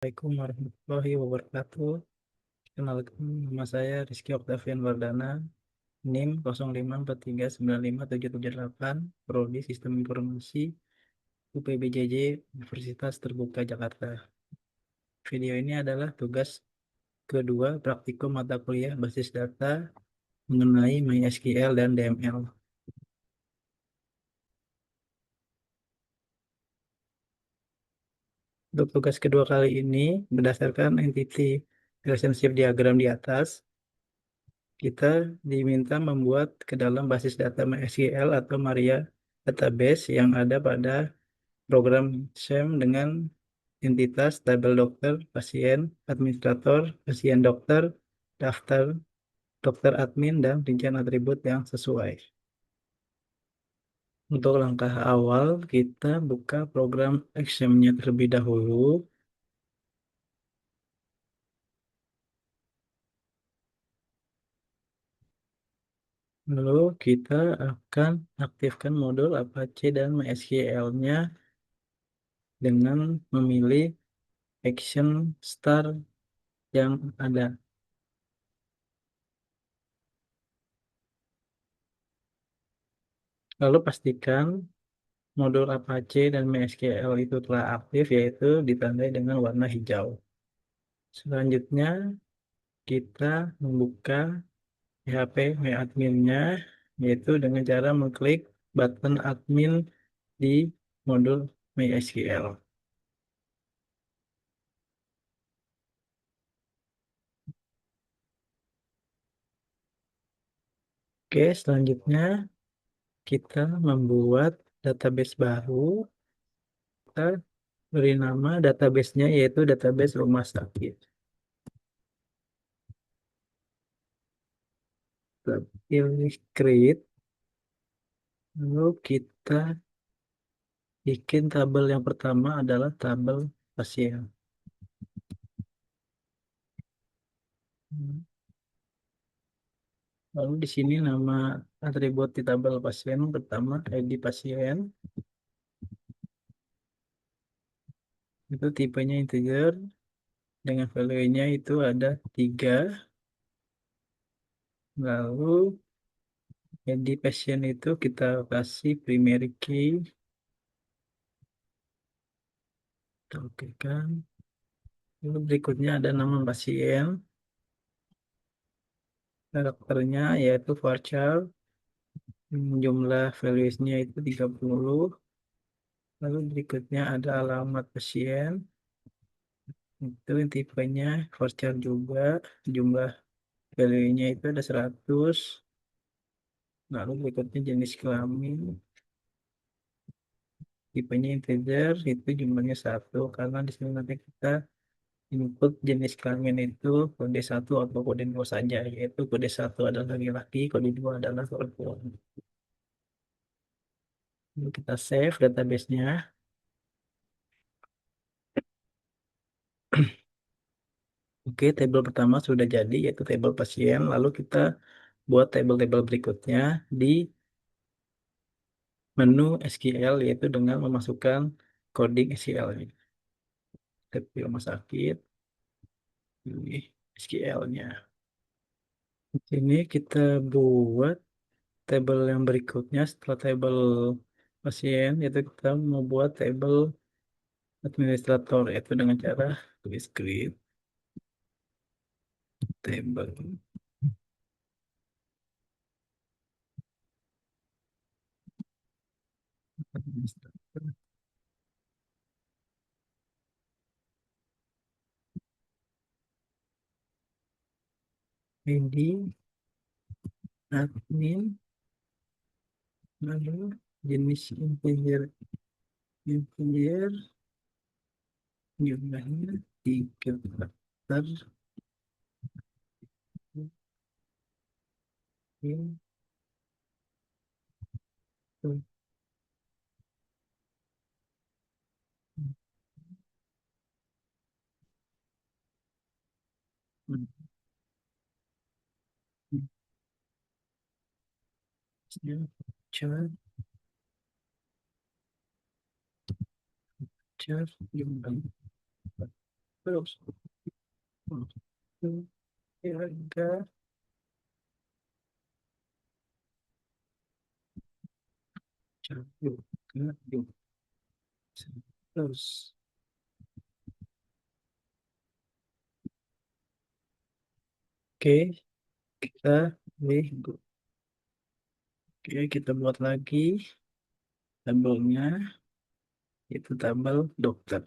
Assalamualaikum warahmatullahi wabarakatuh. Kenalkan, nama saya Rizky Oktavian Wardana, NIM 0543957778, Prodi Sistem Informasi, UPBJJ, Universitas Terbuka Jakarta. Video ini adalah tugas kedua praktikum mata kuliah basis data mengenai MySQL dan DML. Untuk tugas kedua kali ini, berdasarkan entity relationship diagram di atas, kita diminta membuat ke dalam basis data MySQL atau Maria database yang ada pada program SAM dengan entitas tabel dokter, pasien, administrator, pasien dokter, daftar dokter admin, dan rincian atribut yang sesuai. Untuk langkah awal, kita buka program XAML-nya terlebih dahulu. Lalu kita akan aktifkan modul Apache dan MySQL-nya dengan memilih action star yang ada. Lalu pastikan modul Apache dan MySQL itu telah aktif, yaitu ditandai dengan warna hijau. Selanjutnya, kita membuka PHP MyAdmin-nya, yaitu dengan cara mengklik button admin di modul MySQL. Oke, selanjutnya kita membuat database baru. Kita beri nama database-nya yaitu database rumah sakit. Kita pilih create. Lalu kita bikin tabel yang pertama adalah tabel pasien. Lalu di sini nama atribut di tabel pasien pertama ID pasien. Itu tipenya integer dengan value-nya itu ada 3. Lalu ID pasien itu kita kasih primary key. Kita oke kan. Lalu berikutnya ada nama pasien. Karakternya yaitu varchar. Jumlah values-nya itu 30. Lalu berikutnya ada alamat pasien. Itu tipenya varchar juga. Jumlah value-nya itu ada 100. Lalu berikutnya jenis kelamin. Tipenya integer, itu jumlahnya 1. Karena di sini nanti kita input jenis kelamin itu kode 1 atau kode 2 saja. Yaitu kode 1 adalah laki-laki, kode 2 adalah perempuan. Lalu kita save database-nya. Oke, tabel pertama sudah jadi, yaitu tabel pasien. Lalu kita buat tabel-tabel berikutnya di menu SQL, yaitu dengan memasukkan coding SQL ini. Kita pilih rumah sakit, pilih SQL-nya. Ini kita buat tabel yang berikutnya setelah tabel pasien, yaitu kita membuat tabel administrator, yaitu dengan cara tulis script table administrator. ID admin, lalu jenis integer, integer jumlahnya 3 karakter. Ini tuh. Hmm. Char, char jumlah. Terus kira-kira yuk, yuk. Terus oke, kita nih, oke, kita buat lagi tabelnya, itu tabel dokter.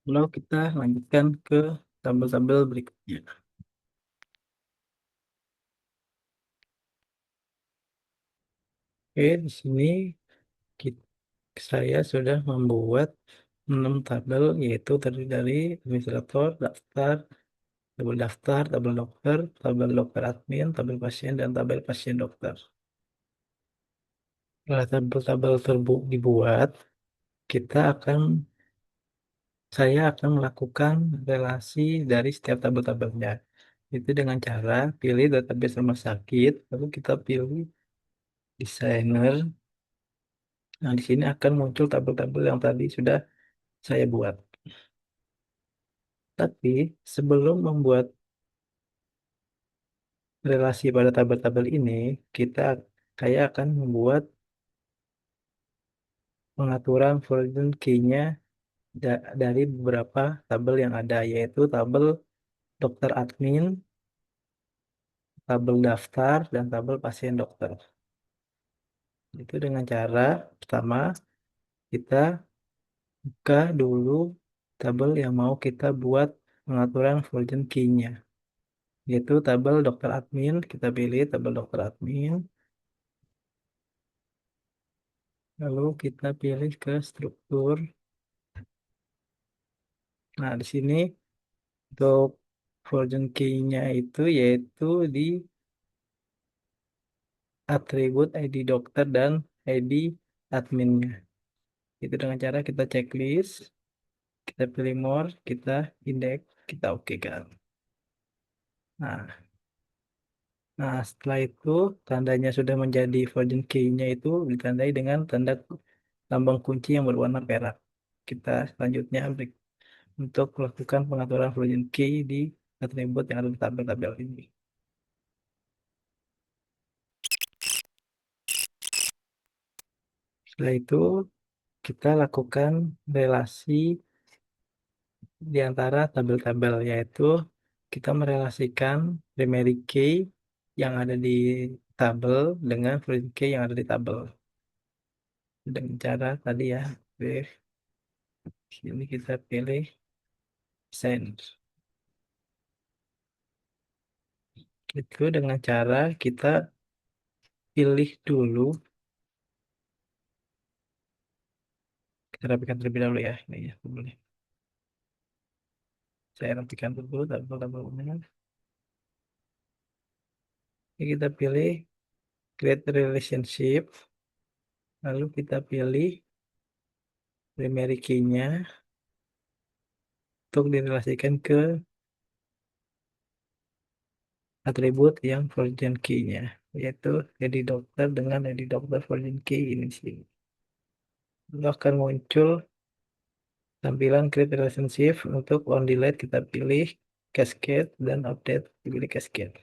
Lalu kita lanjutkan ke tabel-tabel berikutnya. Oke, di sini kita, saya sudah membuat 6 tabel, yaitu terdiri dari administrator, daftar, tabel dokter, tabel dokter admin, tabel pasien, dan tabel pasien dokter. Setelah tabel-tabel dibuat, kita akan, saya akan melakukan relasi dari setiap tabel-tabelnya. Itu dengan cara pilih database rumah sakit, lalu kita pilih desainer. Nah, di sini akan muncul tabel-tabel yang tadi sudah saya buat. Tapi sebelum membuat relasi pada tabel-tabel ini, kita saya akan membuat pengaturan version key-nya dari beberapa tabel yang ada, yaitu tabel dokter admin, tabel daftar, dan tabel pasien dokter. Itu dengan cara pertama kita buka dulu tabel yang mau kita buat pengaturan version key-nya, yaitu tabel dokter admin. Kita pilih tabel dokter admin, lalu kita pilih ke struktur. Nah, di sini untuk version key-nya itu yaitu di atribut ID dokter dan ID adminnya. Itu dengan cara kita checklist, kita pilih more, kita indeks, kita oke kan. Nah, setelah itu tandanya sudah menjadi version key-nya itu ditandai dengan tanda lambang kunci yang berwarna perak. Kita selanjutnya untuk melakukan pengaturan version key di atribut yang ada di tabel-tabel ini. Setelah itu kita lakukan relasi di antara tabel-tabel, yaitu kita merelasikan primary key yang ada di tabel dengan foreign key yang ada di tabel dengan cara tadi ya. Oke, sini kita pilih send. Itu dengan cara kita pilih dulu Saya rapikan terlebih dahulu ya. Ini ya, boleh. Saya rapikan dulu tabel-tabelnya. Ini kita pilih create relationship. Lalu kita pilih primary key-nya untuk direlasikan ke atribut yang virgin key-nya, yaitu ID dokter dengan ID dokter virgin key ini sih. Lalu akan muncul tampilan create relationship. Untuk on delete kita pilih cascade dan update pilih cascade.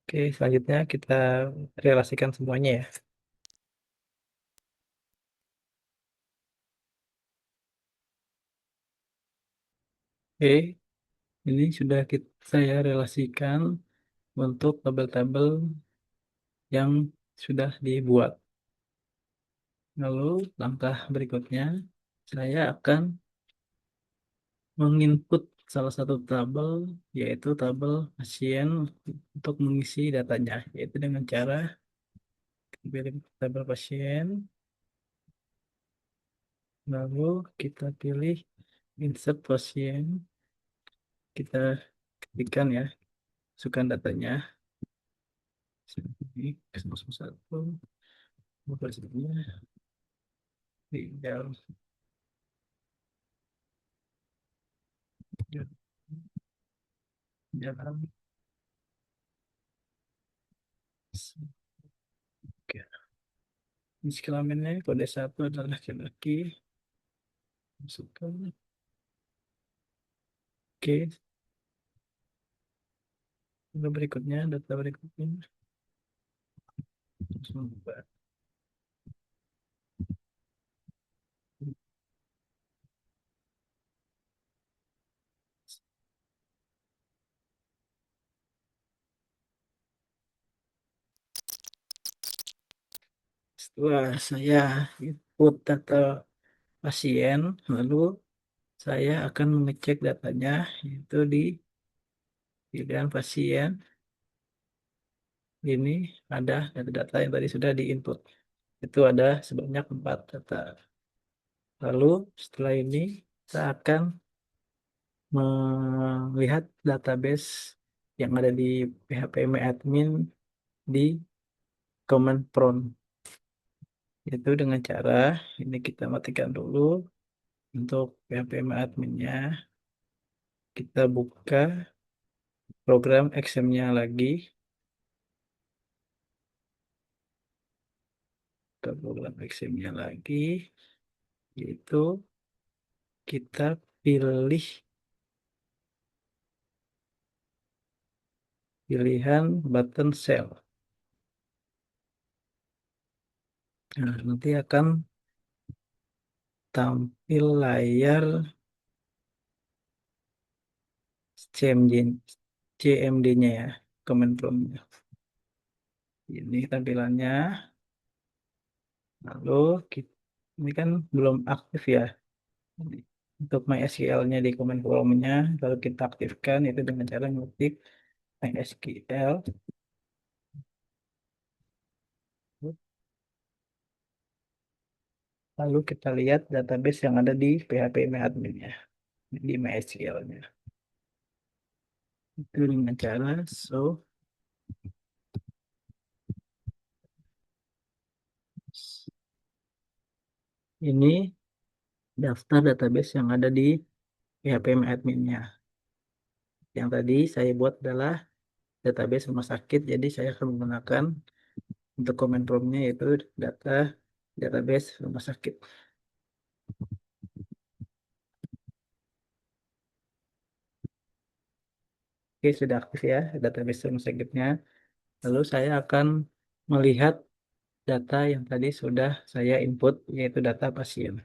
Oke, selanjutnya kita relasikan semuanya ya. Oke, ini sudah saya relasikan untuk tabel-tabel yang sudah dibuat. Lalu langkah berikutnya, saya akan menginput salah satu tabel, yaitu tabel pasien untuk mengisi datanya, yaitu dengan cara pilih tabel pasien, lalu kita pilih insert pasien, kita ketikkan ya, masukkan datanya, ini 001, pasiennya di dalam dalam. Oke. Jenis kelaminnya kode 1 adalah laki-laki, masukkan. Oke, lalu berikutnya data berikutnya langsung buka. Setelah saya input data pasien, lalu saya akan mengecek datanya, yaitu di pilihan pasien. Ini ada data-data yang tadi sudah diinput. Itu ada sebanyak 4 data. Lalu setelah ini kita akan melihat database yang ada di PHP admin di command prompt. Itu dengan cara ini kita matikan dulu untuk PHP adminnya. Kita buka program XM-nya lagi. Ke program XM-nya lagi. Yaitu kita pilih pilihan button cell. Nah, nanti akan tampil layar CMD, CMD-nya ya, command prompt-nya. Ini tampilannya. Lalu ini kan belum aktif ya. Untuk MySQL-nya di command prompt-nya, lalu kita aktifkan itu dengan cara ngetik MySQL. Lalu kita lihat database yang ada di PHP admin-nya, di MySQL-nya. Itu dengan cara ini daftar database yang ada di PHP admin-nya. Yang tadi saya buat adalah database rumah sakit, jadi saya akan menggunakan untuk command prompt-nya yaitu database rumah sakit. Oke, sudah aktif ya database rumah sakitnya. Lalu saya akan melihat data yang tadi sudah saya input, yaitu data pasien.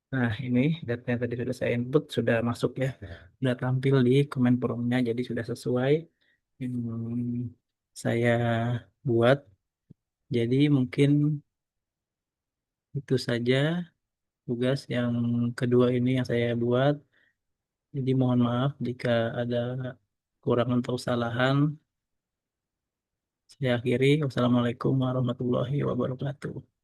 Nah, ini data yang tadi sudah saya input sudah masuk ya. Sudah tampil di command prompt-nya, jadi sudah sesuai yang saya buat. Jadi mungkin Itu saja tugas yang kedua ini yang saya buat. Jadi mohon maaf jika ada kurang atau kesalahan. Saya akhiri. Wassalamualaikum warahmatullahi wabarakatuh.